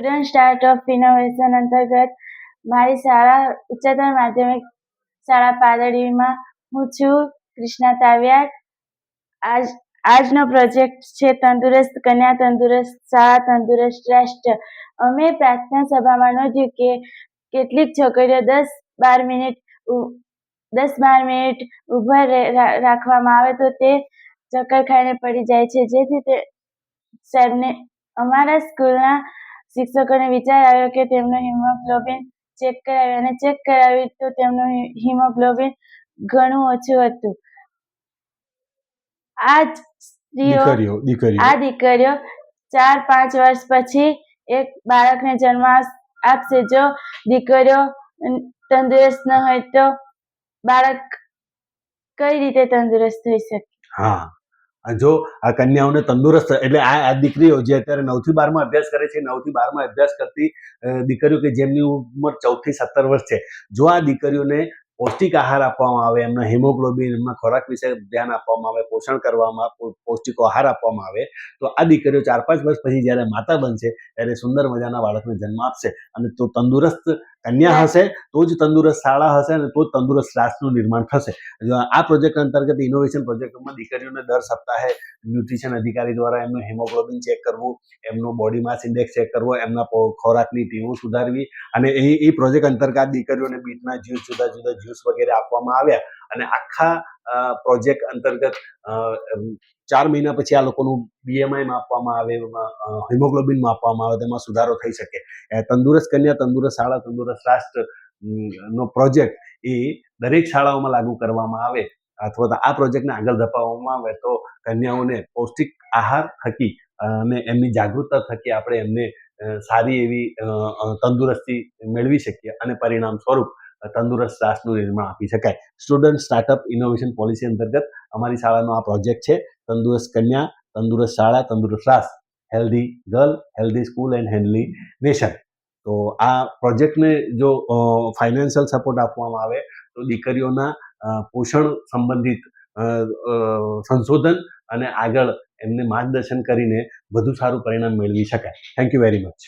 Student startup innovation અંતર્ગત મારી શાળા ઉચ્ચતર માધ્યમિક શાળા પાદડીમાં હું છું કૃષ્ણા તાવિયાડ. આજનો પ્રોજેક્ટ છે તંદુરસ્ત કન્યા, તંદુરસ્ત શાળા, તંદુરસ્ત રાષ્ટ્ર. અમે પ્રાર્થના સભામાં નોંધ્યું કે કેટલીક છોકરીઓ 10-12 મિનિટ ઊભા રાખવામાં આવે તો તે ચક્કર ખાઈને પડી જાય છે, જેથી તે સાહેબને અમારા સ્કૂલના શિક્ષકોને વિચાર આવ્યો કે તેમનું હિમોગ્લોબિન ચેક કરાવી, અને ચેક કરાવી તો તેમનું હિમોગ્લોબિન ઘણું ઓછું હતું. આ દીકરીઓ 4-5 વર્ષ પછી એક બાળકને જન્મ આપશે. જો દીકરીઓ તંદુરસ્ત ન હોય તો બાળક કઈ રીતે તંદુરસ્ત થઈ શકે? હા, જો આ કન્યાઓને તંદુરસ્ત એટલે આ દીકરીઓ જે અત્યારે 9 થી 12 માં અભ્યાસ કરે છે, 9 થી 12 માં અભ્યાસ કરતી દીકરીઓ કે જેમની ઉંમર 14 થી 17 વર્ષ છે, જો આ દીકરીઓને પૌષ્ટિક આહાર આપવામાં આવે, એમના હિમોગ્લોબિન, એમના ખોરાક વિશે ધ્યાન આપવામાં આવે, પોષણ કરવામાં, પૌષ્ટિક આહાર આપવામાં આવે, તો આ દીકરીઓ 4-5 વર્ષ પછી જ્યારે માતા બનશે ત્યારે સુંદર મજાના બાળકને જન્મ આપશે. અને તો તંદુરસ્ત કન્યા હશે તો જ તંદુરસ્ત શાળા હશે, અને તો જ તંદુરસ્ત રાષ્ટ્રનું નિર્માણ થશે. આ પ્રોજેક્ટ અંતર્ગત ઇનોવેશન પ્રોજેક્ટમાં દીકરીઓને દર સપ્તાહે ન્યુટ્રિશન અધિકારી દ્વારા એમનું હિમોગ્લોબિન ચેક કરવું, એમનું બોડી માસ ઇન્ડેક્સ ચેક કરવો, એમના ખોરાકની ટેવો સુધારવી, અને એ પ્રોજેક્ટ અંતર્ગત દીકરીઓને બીટના જ્યુસ, જુદા જુદા જ્યુસ વગેરે આપવામાં આવ્યા. અને આખા પ્રોજેક્ટ અંતર્ગત 4 મહિના પછી આ લોકોનું BMI માપવામાં આવે, હિમોગ્લોબિન માપવામાં આવે, તેમાં સુધારો થઈ શકે. તંદુરસ્ત કન્યા, તંદુરસ્ત શાળા, તંદુરસ્ત રાષ્ટ્ર નો પ્રોજેક્ટ એ દરેક શાળાઓમાં લાગુ કરવામાં આવે, અથવા તો આ પ્રોજેક્ટને આગળ ધપાવવામાં આવે તો કન્યાઓને પૌષ્ટિક આહાર થકી અને એમની જાગૃતતા થકી આપણે એમને સારી એવી તંદુરસ્તી મેળવી શકીએ, અને પરિણામ સ્વરૂપ તંદુરસ્ત રાષ્ટ્રનું નિર્માણ આપી શકાય. સ્ટુડન્ટ સ્ટાર્ટઅપ ઇનોવેશન પોલિસી અંતર્ગત અમારી શાળાનો આ પ્રોજેક્ટ છે, તંદુરસ્ત કન્યા, તંદુરસ્ત શાળા, તંદુરસ્ત રાષ્ટ્ર, healthy girl, healthy school and healthy nation. તો આ પ્રોજેક્ટને જો ફાઇનાન્શિયલ સપોર્ટ આપવામાં આવે તો દીકરીઓના પોષણ સંબંધિત સંશોધન અને આગળ એમને માર્ગદર્શન કરીને વધુ સારું પરિણામ મેળવી શકાય. Thank you very much.